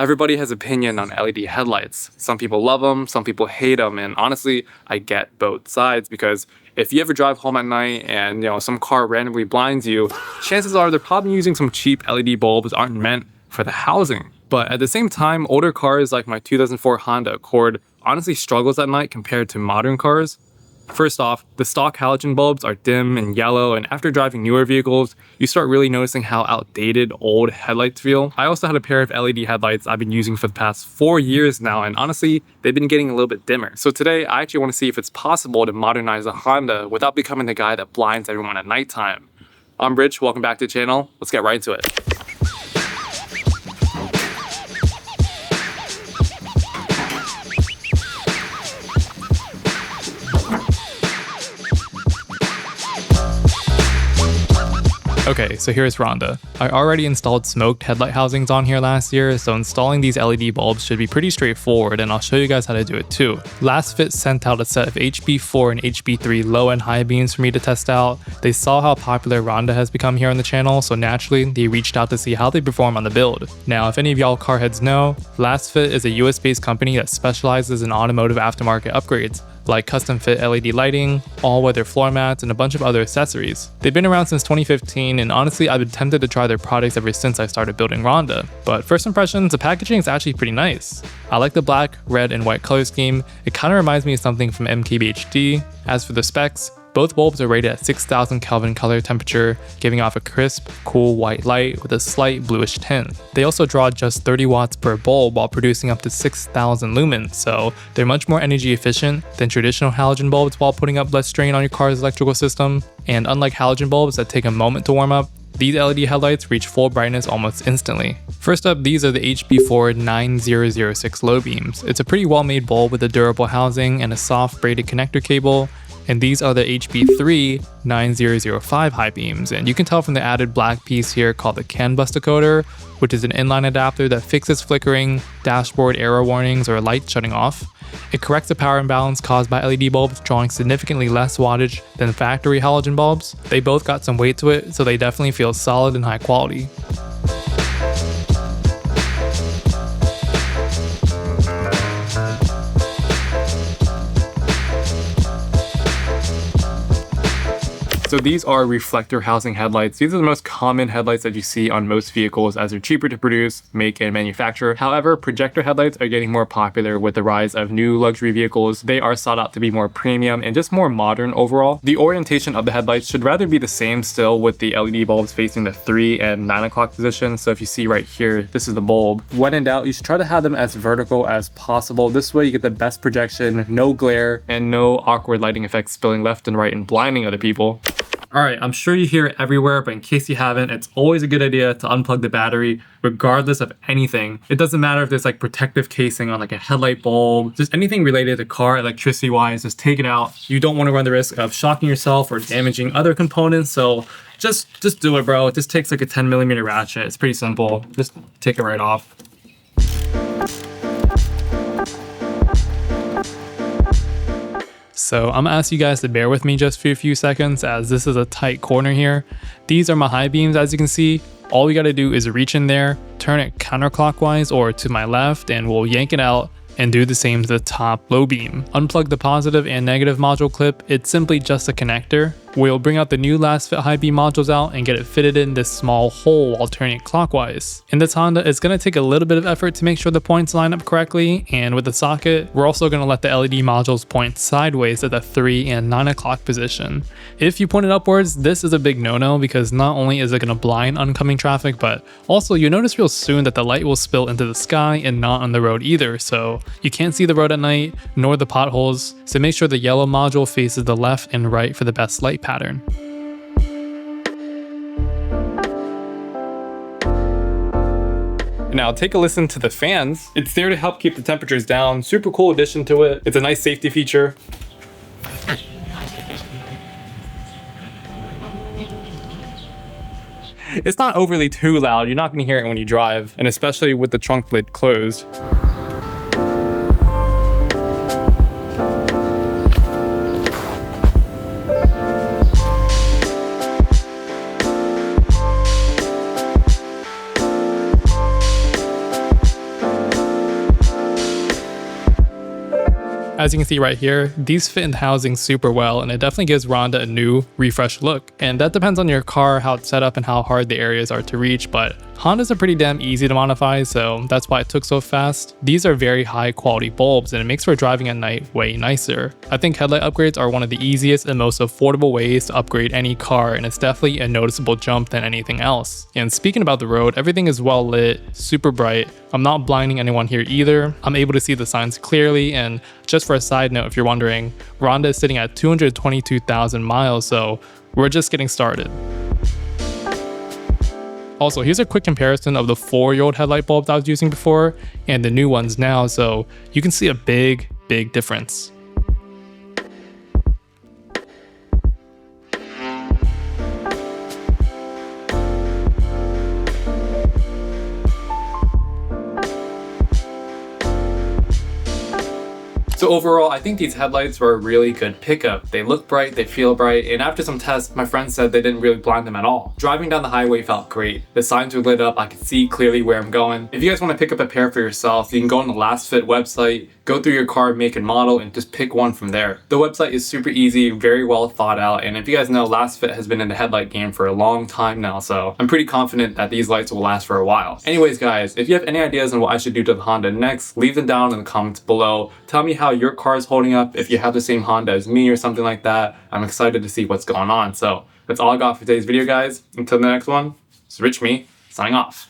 Everybody has opinion on LED headlights. Some people love them, some people hate them, and honestly, I get both sides because if you ever drive home at night and some car randomly blinds you, chances are they're probably using some cheap LED bulbs aren't meant for the housing. But at the same time, older cars like my 2004 Honda Accord honestly struggles at night compared to modern cars. First off, the stock halogen bulbs are dim and yellow, and after driving newer vehicles, you start really noticing how outdated old headlights feel. I also had a pair of LED headlights I've been using for the past 4 years now, and honestly, they've been getting a little bit dimmer. So today, I actually want to see if it's possible to modernize a Honda without becoming the guy that blinds everyone at nighttime. I'm Rich, welcome back to the channel. Let's get right into it. Okay, so here's Ronda. I already installed smoked headlight housings on here last year, so installing these LED bulbs should be pretty straightforward, and I'll show you guys how to do it too. Lasfit sent out a set of HB4 and HB3 low and high beams for me to test out. They saw how popular Ronda has become here on the channel, so naturally they reached out to see how they perform on the build. Now, if any of y'all car heads know, Lasfit is a US-based company that specializes in automotive aftermarket upgrades, like custom fit LED lighting, all-weather floor mats, and a bunch of other accessories. They've been around since 2015, and honestly I've been tempted to try their products ever since I started building Ronda. But first impressions, the packaging is actually pretty nice. I like the black, red, and white color scheme. It kind of reminds me of something from MKBHD. As for the specs, both bulbs are rated at 6000 Kelvin color temperature, giving off a crisp, cool white light with a slight bluish tint. They also draw just 30 watts per bulb while producing up to 6000 lumens, so they're much more energy efficient than traditional halogen bulbs while putting up less strain on your car's electrical system. And unlike halogen bulbs that take a moment to warm up, these LED headlights reach full brightness almost instantly. First up, these are the HB4 9006 low beams. It's a pretty well-made bulb with a durable housing and a soft braided connector cable. And these are the HB3 9005 high beams, and you can tell from the added black piece here called the CAN bus decoder, which is an inline adapter that fixes flickering, dashboard error warnings, or lights shutting off. It corrects the power imbalance caused by LED bulbs drawing significantly less wattage than factory halogen bulbs. They both got some weight to it, so they definitely feel solid and high quality. So these are reflector housing headlights. These are the most common headlights that you see on most vehicles as they're cheaper to produce, make, and manufacture. However, projector headlights are getting more popular with the rise of new luxury vehicles. They are sought out to be more premium and just more modern overall. The orientation of the headlights should rather be the same still, with the LED bulbs facing the 3 and 9 o'clock position. So if you see right here, this is the bulb. When in doubt, you should try to have them as vertical as possible. This way you get the best projection, no glare, and no awkward lighting effects spilling left and right and blinding other people. Alright, I'm sure you hear it everywhere, but in case you haven't, it's always a good idea to unplug the battery regardless of anything. It doesn't matter if there's like protective casing on like a headlight bulb, just anything related to car electricity wise, just take it out. You don't want to run the risk of shocking yourself or damaging other components, so just do it, bro. It just takes like a 10mm ratchet. It's pretty simple. Just take it right off. So I'm gonna ask you guys to bear with me just for a few seconds, as this is a tight corner here. These are my high beams, as you can see. All we gotta do is reach in there, turn it counterclockwise or to my left, and we'll yank it out and do the same to the top low beam. Unplug the positive and negative module clip. It's simply just a connector. We'll bring out the new Lasfit high beam modules out and get it fitted in this small hole while turning it clockwise. In this Honda, it's going to take a little bit of effort to make sure the points line up correctly, and with the socket, we're also going to let the LED modules point sideways at the 3 and 9 o'clock position. If you point it upwards, this is a big no-no, because not only is it going to blind oncoming traffic, but also you'll notice real soon that the light will spill into the sky and not on the road either, so you can't see the road at night, nor the potholes, so make sure the yellow module faces the left and right for the best light pattern. Now take a listen to the fans. It's there to help keep the temperatures down. Super cool addition to it. It's a nice safety feature. It's not overly too loud. You're not going to hear it when you drive, and especially with the trunk lid closed. As you can see right here, these fit in the housing super well, and it definitely gives Ronda a new, refreshed look. And that depends on your car, how it's set up, and how hard the areas are to reach, but Hondas are pretty damn easy to modify, so that's why it took so fast. These are very high quality bulbs, and it makes for driving at night way nicer. I think headlight upgrades are one of the easiest and most affordable ways to upgrade any car, and it's definitely a noticeable jump than anything else. And speaking about the road, everything is well lit, super bright. I'm not blinding anyone here either. I'm able to see the signs clearly, and just for a side note, if you're wondering, Ronda is sitting at 222,000 miles, so we're just getting started. Also, here's a quick comparison of the 4-year-old headlight bulbs I was using before and the new ones now, so you can see a big difference. So overall, I think these headlights were a really good pickup. They look bright, they feel bright, and after some tests, my friends said they didn't really blind them at all. Driving down the highway felt great. The signs were lit up, I could see clearly where I'm going. If you guys want to pick up a pair for yourself, you can go on the Lasfit website, go through your car make and model, and just pick one from there. The website is super easy, very well thought out, and if you guys know, Lasfit has been in the headlight game for a long time now, so I'm pretty confident that these lights will last for a while. Anyways guys, if you have any ideas on what I should do to the Honda next, leave them down in the comments below. Tell me how your car is holding up, if you have the same Honda as me or something like that. I'm excited to see what's going on. So that's all I got for today's video guys. Until the next one, it's Rich Me, signing off.